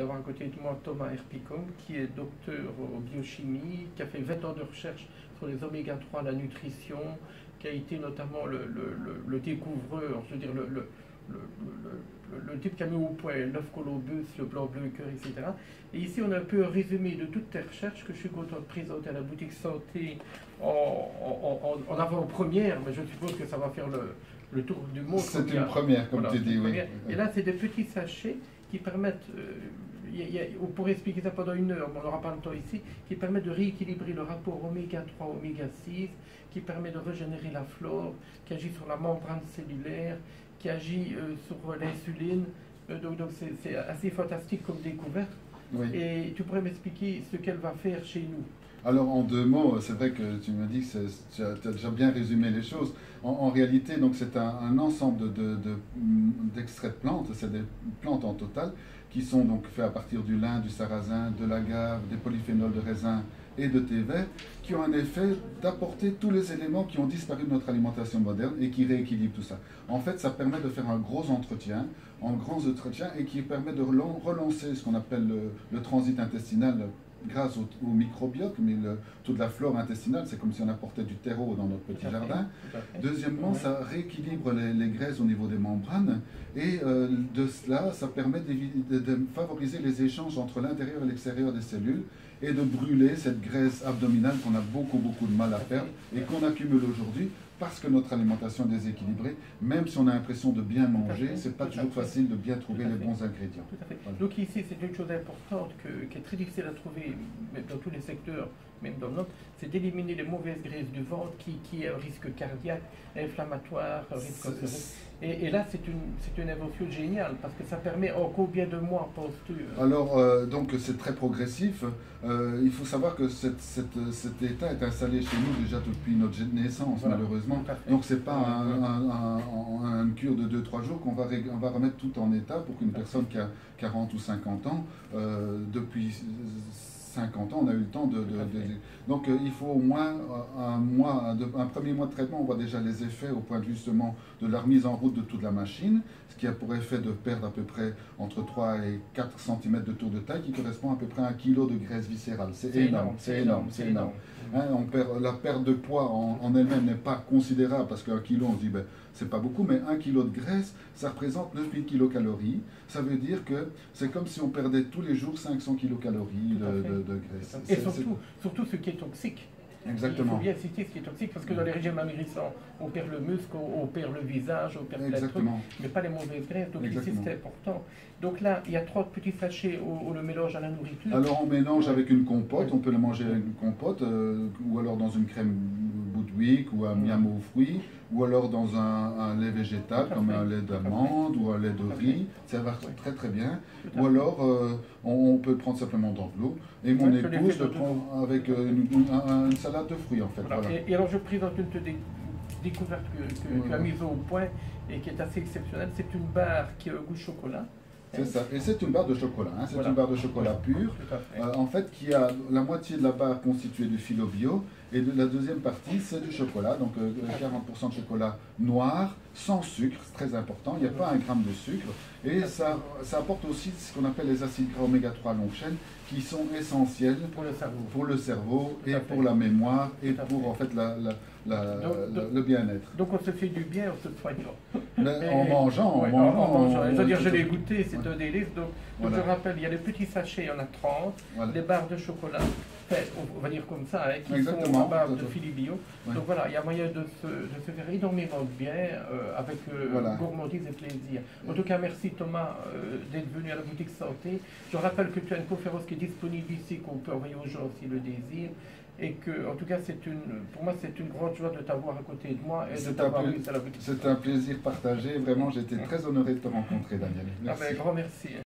d'avoir à côté de moi Thomas Herpicom, qui est docteur en biochimie, qui a fait 20 ans de recherche sur les oméga 3, la nutrition, qui a été notamment le découvreur, je veux dire le type qui a mis au point l'œuf Colobus, le blanc bleu cœur, etc. Et ici, on a un peu un résumé de toutes tes recherches que je suis content de présenter à la boutique santé en avant-première, mais je suppose que ça va faire le tour du monde. C'est une première, comme tu dis, oui. Et là, c'est des petits sachets qui permettent, on pourrait expliquer ça pendant une heure, mais on n'aura pas le temps ici, qui permettent de rééquilibrer le rapport oméga 3, oméga 6, qui permet de régénérer la flore, qui agit sur la membrane cellulaire, qui agit sur l'insuline. Donc c'est assez fantastique comme découverte. Oui. Et tu pourrais m'expliquer ce qu'elle va faire chez nous? Alors en deux mots, c'est vrai que tu m'as dit que tu as déjà bien résumé les choses. En réalité, donc c'est un ensemble d'extraits de plantes, c'est des plantes en total, qui sont donc faits à partir du lin, du sarrasin, de l'agave, des polyphénols de raisin et de thé vert, qui ont un effet d'apporter tous les éléments qui ont disparu de notre alimentation moderne et qui rééquilibrent tout ça. En fait, ça permet de faire un gros entretien, et qui permet de relancer ce qu'on appelle le transit intestinal grâce au microbiote, mais toute la flore intestinale, c'est comme si on apportait du terreau dans notre petit jardin. Deuxièmement, ça rééquilibre les graisses au niveau des membranes, et de cela, ça permet de favoriser les échanges entre l'intérieur et l'extérieur des cellules, et de brûler cette graisse abdominale qu'on a beaucoup de mal à perdre, et qu'on accumule aujourd'hui, parce que notre alimentation est déséquilibrée, même si on a l'impression de bien manger, c'est pas toujours facile de bien trouver les bons ingrédients. Tout à fait. Voilà. Donc ici, c'est une chose importante qui est très difficile à trouver dans tous les secteurs, même dans le nôtre, c'est d'éliminer les mauvaises graisses du ventre qui est un risque cardiaque, inflammatoire, risque cancéreux. Et là, c'est une invention géniale, parce que ça permet en combien de mois, penses-tu? Alors, donc c'est très progressif. Il faut savoir que cet état est installé chez nous déjà depuis notre naissance, voilà, malheureusement. Donc c'est pas une cure de 2-3 jours qu'on va remettre tout en état pour qu'une personne qui a 40 ou 50 ans, depuis 50 ans, on a eu le temps donc il faut au moins un premier mois de traitement. On voit déjà les effets au point de vue justement de la remise en route de toute la machine, ce qui a pour effet de perdre à peu près entre 3 et 4 cm de tour de taille, qui correspond à peu près à 1 kg de graisse viscérale. C'est énorme, c'est énorme, c'est énorme. Hein, la perte de poids en elle-même n'est pas considérable, parce qu'un kilo, on se dit, ben, c'est pas beaucoup, mais 1 kg de graisse, ça représente 9000 kilocalories. Ça veut dire que c'est comme si on perdait tous les jours 500 kilocalories de graisse. Et surtout ce qui est toxique. Exactement. Il faut bien citer ce qui est toxique, parce que dans les régimes amaigrissants, on perd le muscle, on perd le visage, on perd plein de trucs, mais pas les mauvaises graisses. Donc ici, c'est important. Donc là, il y a 30 petits sachets, on le mélange à la nourriture. Alors on mélange avec une compote, on peut le manger avec une compote, ou alors dans une crème Boudwick, ou un miam aux fruits, ou alors dans un lait végétal, comme un lait d'amande ou un lait de riz. Ça va très bien. Ou alors on peut le prendre simplement dans de l'eau. Et mon épouse le prend avec une salade de fruits, en fait. Voilà. Voilà. Et alors je présente une découverte que tu as mise au point et qui est assez exceptionnelle. C'est une barre qui a un goût chocolat. C'est ça, et c'est une barre de chocolat, hein. C'est une barre de chocolat pur, en fait, qui a la moitié de la barre constituée de filo bio, et la deuxième partie, c'est du chocolat, donc 40% de chocolat noir, sans sucre, c'est très important, il n'y a pas 1 gramme de sucre, et ça apporte aussi ce qu'on appelle les acides gras oméga 3 longue chaîne, qui sont essentiels pour le cerveau et pour la mémoire, et pour en fait le bien-être. Donc on se fait du bien en se soignant. En mangeant. Je veux dire, je l'ai goûté, c'est un délice. Donc je rappelle, il y a les petits sachets, il y en a 30, les barres de chocolat, on va dire comme ça, qui sont à base de fili bio. Donc voilà, il y a moyen de se faire énormément de bien avec gourmandise et plaisir. En tout cas, merci Thomas d'être venu à la boutique santé. Je rappelle que tu as une conférence qui est disponible ici, qu'on peut envoyer aux gens s'ils le désirent. Et que, en tout cas, pour moi, c'est une grande joie de t'avoir à côté de moi et de t'avoir vu à la boutique. C'est un plaisir partagé. Vraiment, j'étais très honoré de te rencontrer, Daniel. Merci. Grand merci.